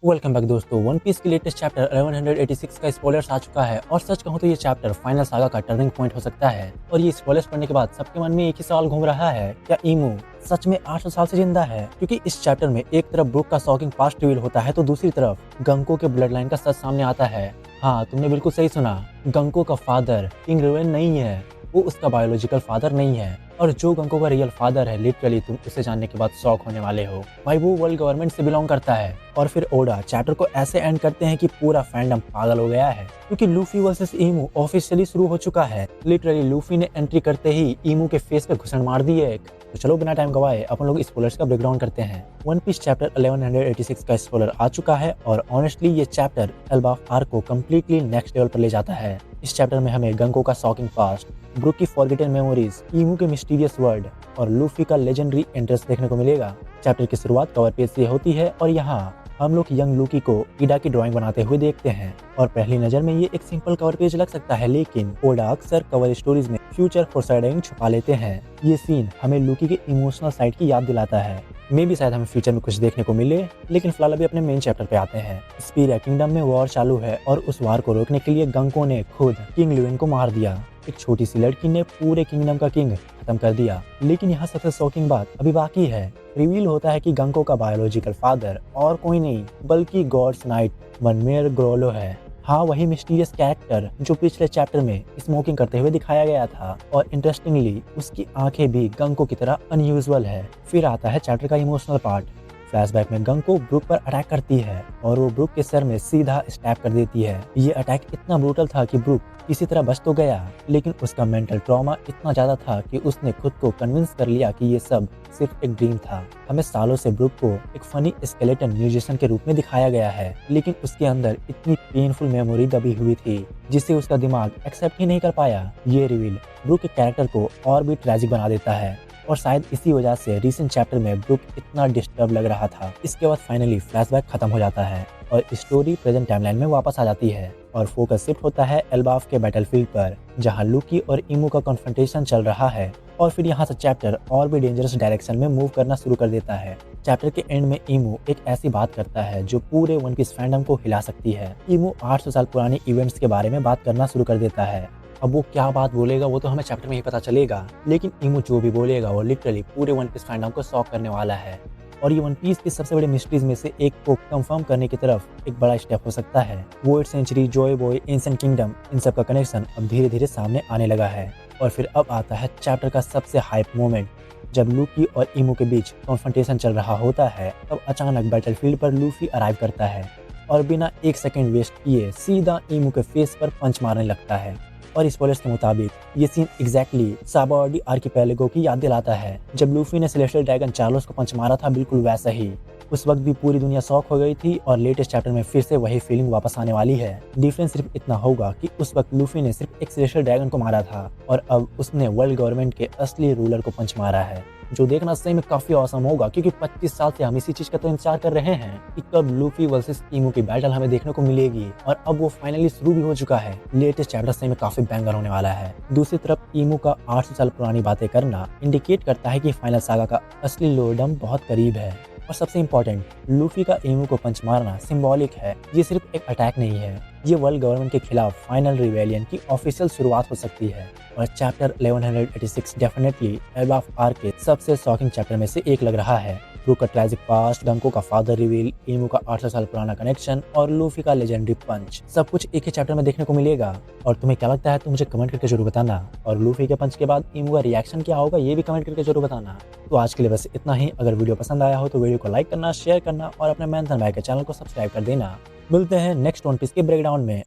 Welcome back दोस्तों। One piece के latest chapter 1186 का स्पॉयलर्स आ चुका है और सच कहूं तो ये चैप्टर फाइनल सागा का टर्निंग पॉइंट हो सकता है। और ये स्पॉयलर्स पढ़ने के बाद सबके मन में एक ही सवाल घूम रहा है, क्या ईमू सच में 800 साल से जिंदा है? क्योंकि इस चैप्टर में एक तरफ ब्रूक का शॉकिंग पास्ट रिवील होता है तो दूसरी तरफ गंको के ब्लड लाइन का सच सामने आता है। हाँ, तुमने बिल्कुल सही सुना, गंको का फादर किंग रिवेन नहीं है, वो उसका बायोलॉजिकल फादर नहीं है। और जो गंको का रियल फादर है, लिटरली तुम उसे जानने के बाद शॉक होने वाले हो भाई, वो वर्ल्ड गवर्नमेंट से बिलोंग करता है। और फिर ओडा चैप्टर को ऐसे एंड करते हैं कि पूरा फैंडम पागल हो गया है, क्योंकि लूफी वर्सेस ईमू ऑफिशियली शुरू हो चुका है। लिटरली लूफी ने एंट्री करते ही ईमू के फेस पे घुसन मार दी एक। तो चलो बिना टाइम गवाए अपन लोग स्पॉयलर्स का ब्रेकडाउन करते हैं। वन पीस चैप्टर 1186 का स्पॉइलर आ चुका है और ऑनेस्टली ये चैप्टर एल्बाफ आर्क को कम्प्लीटली नेक्स्ट लेवल पर ले जाता है। इस चैप्टर में हमें गंको का शॉकिंग पास्ट, ब्रूक की फॉरगेटन मेमोरीज, ईमू के मिस्टीरियस वर्ड और लूफी का लेजेंडरी इंटरेस्ट देखने को मिलेगा। चैप्टर की शुरुआत कवर पेज से होती है और यहाँ हम लोग यंग लूकी को ईडा की ड्राइंग बनाते हुए देखते हैं। और पहली नजर में ये एक सिंपल कवर पेज लग सकता है, लेकिन ओडा अक्सर कवर स्टोरीज में फ्यूचर फोरशैडोइंग छुपा लेते हैं। ये सीन हमें लूकी के इमोशनल साइड की याद दिलाता है। मे भी शायद हमें फ्यूचर में कुछ देखने को मिले, लेकिन फिलहाल अभी अपने मेन चैप्टर पे आते हैं। स्पीरिया किंगडम में वॉर चालू है और उस वार को रोकने के लिए गंको ने खुद किंग ल्यूएन को मार दिया। एक छोटी सी लड़की ने पूरे किंगडम का किंग खत्म कर दिया। लेकिन यहाँ सबसे शॉकिंग बात अभी बाकी है। रिवील होता है कि गंको का बायोलॉजिकल फादर और कोई नहीं बल्कि गॉड्स नाइट वनमेयर ग्रोलो है। हाँ, वही मिस्टीरियस कैरेक्टर जो पिछले चैप्टर में स्मोकिंग करते हुए दिखाया गया था। और इंटरेस्टिंगली उसकी आंखें भी गंको की तरह अनयूजुअल है। फिर आता है चैप्टर का इमोशनल पार्ट। फ्लैशबैक में गंको ब्रूक पर अटैक करती है और वो ब्रूक के सर में सीधा स्टैब कर देती है। ये अटैक इतना ब्रूटल था कि ब्रूक किसी तरह बच तो गया, लेकिन उसका मेंटल ट्रॉमा इतना ज्यादा था कि उसने खुद को कन्विंस कर लिया कि ये सब सिर्फ एक ड्रीम था। हमें सालों से ब्रूक को एक फनी स्केलेटन म्यूजिशियन के रूप में दिखाया गया है, लेकिन उसके अंदर इतनी पेनफुल मेमोरी दबी हुई थी जिसे उसका दिमाग एक्सेप्ट ही नहीं कर पाया। ये रिवील ब्रूक के कैरेक्टर को और भी ट्रेजिक बना देता है और शायद इसी वजह से रिसेंट चैप्टर में ब्रूक इतना डिस्टर्ब लग रहा था। इसके बाद फाइनली फ्लैशबैक खत्म हो जाता है और स्टोरी प्रेजेंट टाइमलाइन में वापस आ जाती है और फोकस शिफ्ट होता है एल्बाफ के बैटलफील्ड पर, जहां लूकी और ईमू का कॉन्फ्रंटेशन चल रहा है। और फिर यहाँ से चैप्टर और भी डेंजरस डायरेक्शन में मूव करना शुरू कर देता है। चैप्टर के एंड में ईमू एक ऐसी बात करता है जो पूरे वन पीस फैंडम को हिला सकती है। ईमू 800 साल पुराने इवेंट्स के बारे में बात करना शुरू कर देता है। अब वो क्या बात बोलेगा वो तो हमें चैप्टर में ही पता चलेगा, लेकिन ईमू जो भी बोलेगा वो लिटरली पूरे वन पीस फैंडम को शॉक करने वाला है। और ये वन पीस की सबसे बड़ी मिस्ट्रीज में से एक को कंफर्म करने की तरफ एक बड़ा स्टेप हो सकता है। Void Century, Joy Boy, Ancient Kingdom, इन सब का कनेक्शन अब धीरे धीरे सामने आने लगा है। और फिर अब आता है चैप्टर का सबसे हाइप मोमेंट। जब लूकी और ईमू के बीच कॉन्फ्रंटेशन चल रहा होता है, तब अचानक बैटलफील्ड पर लूफी अराइव करता है और बिना एक सेकेंड वेस्ट किए सीधा ईमू के फेस पर पंच मारने लगता है। और स्पॉयलर्स के मुताबिक ये सीन एग्जैक्टली साबावर्डी आर्किपेलागो की याद दिलाता है। जब लूफी ने सेलेस्टियल ड्रैगन चार्लोस को पंच मारा था, बिल्कुल वैसा ही। उस वक्त भी पूरी दुनिया शॉक हो गई थी और लेटेस्ट चैप्टर में फिर से वही फीलिंग वापस आने वाली है। डिफरेंस सिर्फ इतना होगा कि उस वक्त लूफी ने सिर्फ एक सेलेस्टियल ड्रैगन को मारा था और अब उसने वर्ल्ड गवर्नमेंट के असली रूलर को पंच मारा है, जो देखना सही में काफी औसम होगा। क्योंकि 25 साल से हम इसी चीज का तो इंतजार कर रहे हैं कि कब लूफी वर्सेस ईमू की बैटल हमें देखने को मिलेगी, और अब वो फाइनली शुरू भी हो चुका है। लेटेस्ट चैप्टर सही में काफी बैंगर होने वाला है। दूसरी तरफ ईमू का 800 साल पुरानी बातें करना इंडिकेट करता है कि फाइनल सागा का असली लोडम बहुत करीब है। और सबसे इम्पोर्टेंट, लूफी का ईमू को पंच मारना सिंबॉलिक है, ये सिर्फ एक अटैक नहीं है। ये वर्ल्ड गवर्नमेंट के खिलाफ फाइनल रिवेलियन की ऑफिशियल शुरुआत हो सकती है। और चैप्टर 1186 डेफिनेटली एल्बाफ आर्क के सबसे शॉकिंग चैप्टर में से एक लग रहा है। ब्रूक का ट्रैजिक पास्ट, गंको का फादर रिवील, ईमू का 800 साल पुराना कनेक्शन और लूफी का लेजेंडरी पंच, सब कुछ एक ही चैप्टर में देखने को मिलेगा। और तुम्हें क्या लगता है तो मुझे कमेंट करके जरूर बताना। और लूफी के पंच के बाद ईमू का रिएक्शन क्या होगा ये भी कमेंट करके जरूर बताना। तो आज के लिए बस इतना ही। अगर वीडियो पसंद आया हो तो वीडियो को लाइक करना, शेयर करना और अपने मैंथन भाई के चैनल को सब्सक्राइब कर देना। मिलते हैं नेक्स्ट वन पीस के ब्रेकडाउन में।